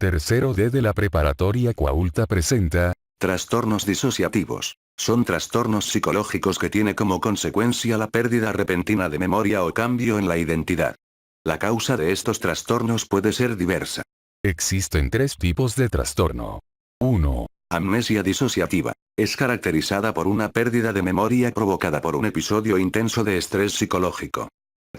Tercero D de la preparatoria Cuaulta presenta Trastornos disociativos. Son trastornos psicológicos que tiene como consecuencia la pérdida repentina de memoria o cambio en la identidad. La causa de estos trastornos puede ser diversa. Existen tres tipos de trastorno. 1. Amnesia disociativa. Es caracterizada por una pérdida de memoria provocada por un episodio intenso de estrés psicológico.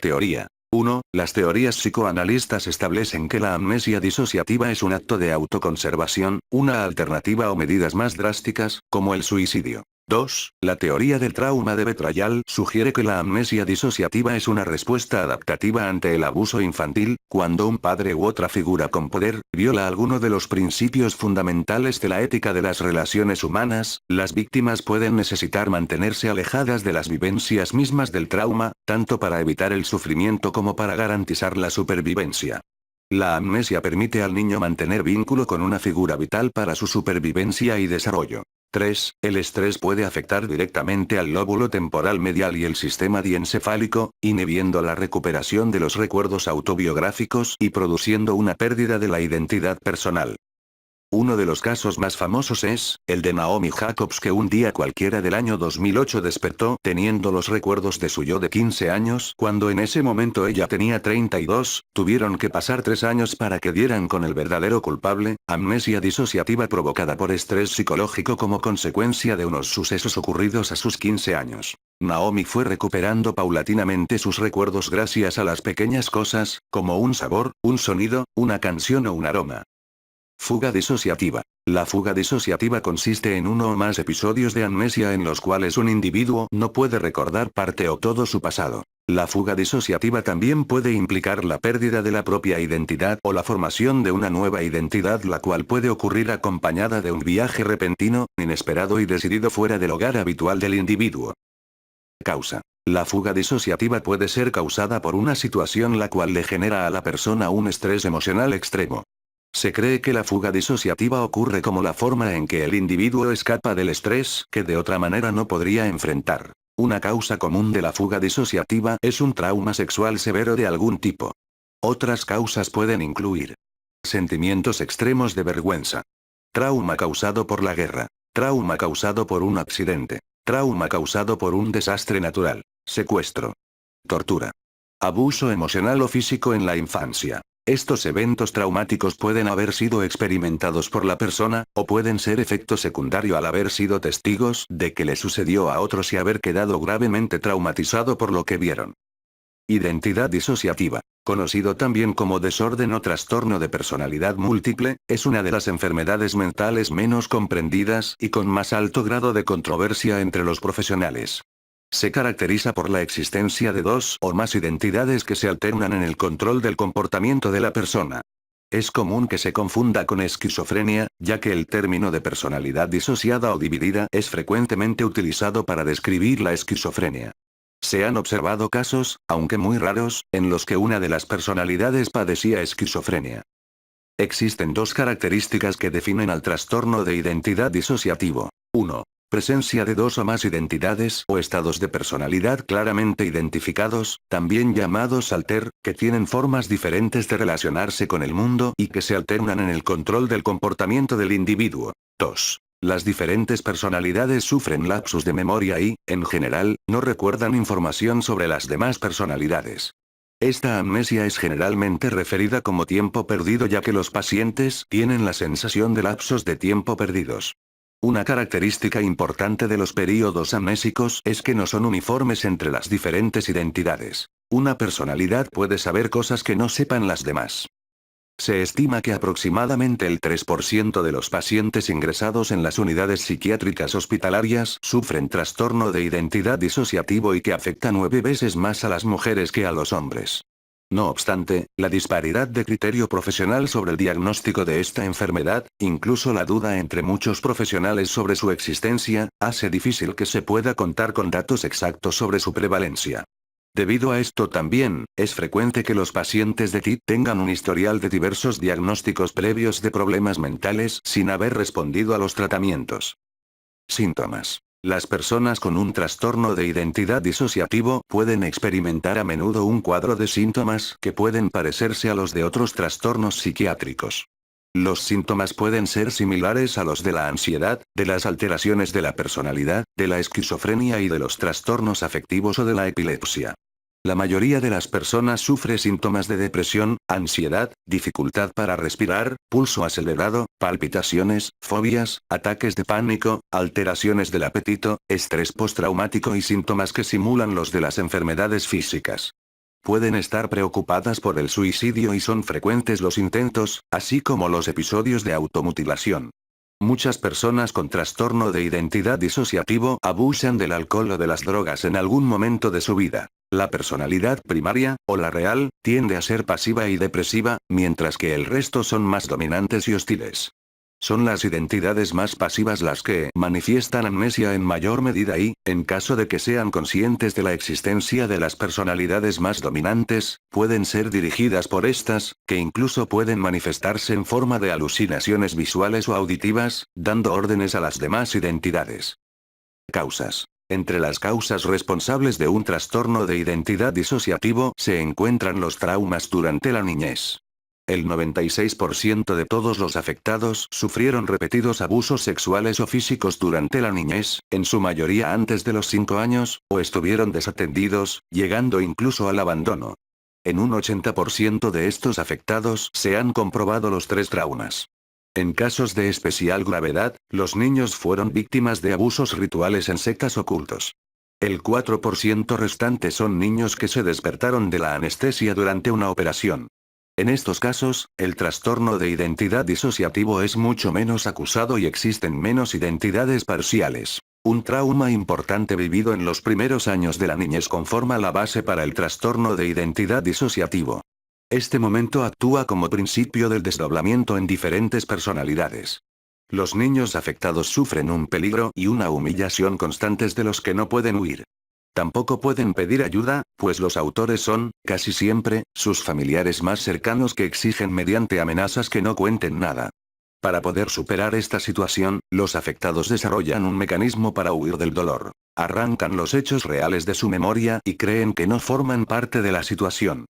Teoría. 1. Las teorías psicoanalistas establecen que la amnesia disociativa es un acto de autoconservación, una alternativa o medidas más drásticas, como el suicidio. 2. La teoría del trauma de betrayal sugiere que la amnesia disociativa es una respuesta adaptativa ante el abuso infantil, cuando un padre u otra figura con poder viola alguno de los principios fundamentales de la ética de las relaciones humanas. Las víctimas pueden necesitar mantenerse alejadas de las vivencias mismas del trauma, tanto para evitar el sufrimiento como para garantizar la supervivencia. La amnesia permite al niño mantener vínculo con una figura vital para su supervivencia y desarrollo. 3. El estrés puede afectar directamente al lóbulo temporal medial y el sistema diencefálico, inhibiendo la recuperación de los recuerdos autobiográficos y produciendo una pérdida de la identidad personal. Uno de los casos más famosos es el de Naomi Jacobs, que un día cualquiera del año 2008 despertó teniendo los recuerdos de su yo de 15 años, cuando en ese momento ella tenía 32, tuvieron que pasar 3 años para que dieran con el verdadero culpable. Amnesia disociativa provocada por estrés psicológico como consecuencia de unos sucesos ocurridos a sus 15 años. Naomi fue recuperando paulatinamente sus recuerdos gracias a las pequeñas cosas, como un sabor, un sonido, una canción o un aroma. Fuga disociativa. La fuga disociativa consiste en uno o más episodios de amnesia en los cuales un individuo no puede recordar parte o todo su pasado. La fuga disociativa también puede implicar la pérdida de la propia identidad o la formación de una nueva identidad, la cual puede ocurrir acompañada de un viaje repentino, inesperado y decidido fuera del hogar habitual del individuo. Causa. La fuga disociativa puede ser causada por una situación la cual le genera a la persona un estrés emocional extremo. Se cree que la fuga disociativa ocurre como la forma en que el individuo escapa del estrés que de otra manera no podría enfrentar. Una causa común de la fuga disociativa es un trauma sexual severo de algún tipo. Otras causas pueden incluir sentimientos extremos de vergüenza, trauma causado por la guerra, trauma causado por un accidente, trauma causado por un desastre natural, secuestro, tortura, abuso emocional o físico en la infancia. Estos eventos traumáticos pueden haber sido experimentados por la persona, o pueden ser efecto secundario al haber sido testigos de que le sucedió a otros y haber quedado gravemente traumatizado por lo que vieron. Identidad disociativa, conocido también como desorden o trastorno de personalidad múltiple, es una de las enfermedades mentales menos comprendidas y con más alto grado de controversia entre los profesionales. Se caracteriza por la existencia de dos o más identidades que se alternan en el control del comportamiento de la persona. Es común que se confunda con esquizofrenia, ya que el término de personalidad disociada o dividida es frecuentemente utilizado para describir la esquizofrenia. Se han observado casos, aunque muy raros, en los que una de las personalidades padecía esquizofrenia. Existen dos características que definen al trastorno de identidad disociativo. 1. Presencia de dos o más identidades o estados de personalidad claramente identificados, también llamados alter, que tienen formas diferentes de relacionarse con el mundo y que se alternan en el control del comportamiento del individuo. 2. Las diferentes personalidades sufren lapsus de memoria y, en general, no recuerdan información sobre las demás personalidades. Esta amnesia es generalmente referida como tiempo perdido, ya que los pacientes tienen la sensación de lapsos de tiempo perdidos. Una característica importante de los períodos amnésicos es que no son uniformes entre las diferentes identidades. Una personalidad puede saber cosas que no sepan las demás. Se estima que aproximadamente el 3% de los pacientes ingresados en las unidades psiquiátricas hospitalarias sufren trastorno de identidad disociativo y que afecta 9 veces más a las mujeres que a los hombres. No obstante, la disparidad de criterio profesional sobre el diagnóstico de esta enfermedad, incluso la duda entre muchos profesionales sobre su existencia, hace difícil que se pueda contar con datos exactos sobre su prevalencia. Debido a esto también, es frecuente que los pacientes de TID tengan un historial de diversos diagnósticos previos de problemas mentales sin haber respondido a los tratamientos. Síntomas. Las personas con un trastorno de identidad disociativo pueden experimentar a menudo un cuadro de síntomas que pueden parecerse a los de otros trastornos psiquiátricos. Los síntomas pueden ser similares a los de la ansiedad, de las alteraciones de la personalidad, de la esquizofrenia y de los trastornos afectivos o de la epilepsia. La mayoría de las personas sufre síntomas de depresión, ansiedad, dificultad para respirar, pulso acelerado, palpitaciones, fobias, ataques de pánico, alteraciones del apetito, estrés postraumático y síntomas que simulan los de las enfermedades físicas. Pueden estar preocupadas por el suicidio y son frecuentes los intentos, así como los episodios de automutilación. Muchas personas con trastorno de identidad disociativo abusan del alcohol o de las drogas en algún momento de su vida. La personalidad primaria, o la real, tiende a ser pasiva y depresiva, mientras que el resto son más dominantes y hostiles. Son las identidades más pasivas las que manifiestan amnesia en mayor medida y, en caso de que sean conscientes de la existencia de las personalidades más dominantes, pueden ser dirigidas por estas, que incluso pueden manifestarse en forma de alucinaciones visuales o auditivas, dando órdenes a las demás identidades. Causas. Entre las causas responsables de un trastorno de identidad disociativo se encuentran los traumas durante la niñez. El 96% de todos los afectados sufrieron repetidos abusos sexuales o físicos durante la niñez, en su mayoría antes de los 5 años, o estuvieron desatendidos, llegando incluso al abandono. En un 80% de estos afectados se han comprobado los 3 traumas. En casos de especial gravedad, los niños fueron víctimas de abusos rituales en sectas o cultos. El 4% restante son niños que se despertaron de la anestesia durante una operación. En estos casos, el trastorno de identidad disociativo es mucho menos acusado y existen menos identidades parciales. Un trauma importante vivido en los primeros años de la niñez conforma la base para el trastorno de identidad disociativo. Este momento actúa como principio del desdoblamiento en diferentes personalidades. Los niños afectados sufren un peligro y una humillación constantes de los que no pueden huir. Tampoco pueden pedir ayuda, pues los autores son, casi siempre, sus familiares más cercanos que exigen mediante amenazas que no cuenten nada. Para poder superar esta situación, los afectados desarrollan un mecanismo para huir del dolor. Arrancan los hechos reales de su memoria y creen que no forman parte de la situación.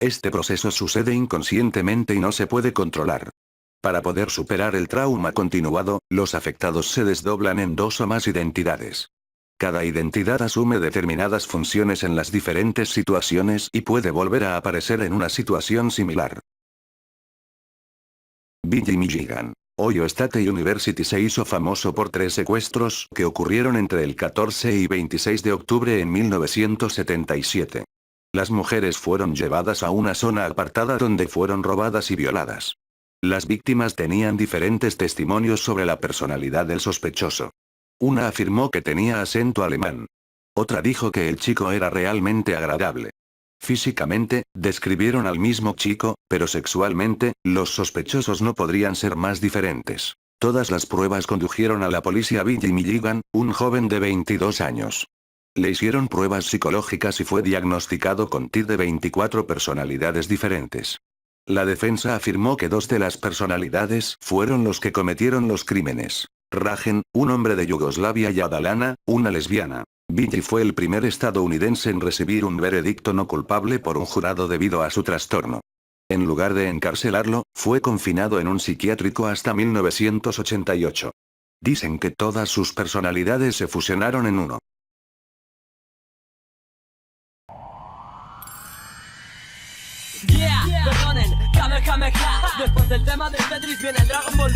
Este proceso sucede inconscientemente y no se puede controlar. Para poder superar el trauma continuado, los afectados se desdoblan en 2 o más identidades. Cada identidad asume determinadas funciones en las diferentes situaciones y puede volver a aparecer en una situación similar. Billy Milligan. Ohio State University se hizo famoso por 3 secuestros que ocurrieron entre el 14 y 26 de octubre en 1977. Las mujeres fueron llevadas a una zona apartada donde fueron robadas y violadas. Las víctimas tenían diferentes testimonios sobre la personalidad del sospechoso. Una afirmó que tenía acento alemán. Otra dijo que el chico era realmente agradable. Físicamente, describieron al mismo chico, pero sexualmente, los sospechosos no podrían ser más diferentes. Todas las pruebas condujeron a la policía Billy Milligan, un joven de 22 años. Le hicieron pruebas psicológicas y fue diagnosticado con TID de 24 personalidades diferentes. La defensa afirmó que 2 de las personalidades fueron los que cometieron los crímenes. Rajen, un hombre de Yugoslavia, y Adalana, una lesbiana. Billy fue el primer estadounidense en recibir un veredicto no culpable por un jurado debido a su trastorno. En lugar de encarcelarlo, fue confinado en un psiquiátrico hasta 1988. Dicen que todas sus personalidades se fusionaron en uno. Perdonen, Kamehameha. Después del tema del Tetris viene el Dragon Ball.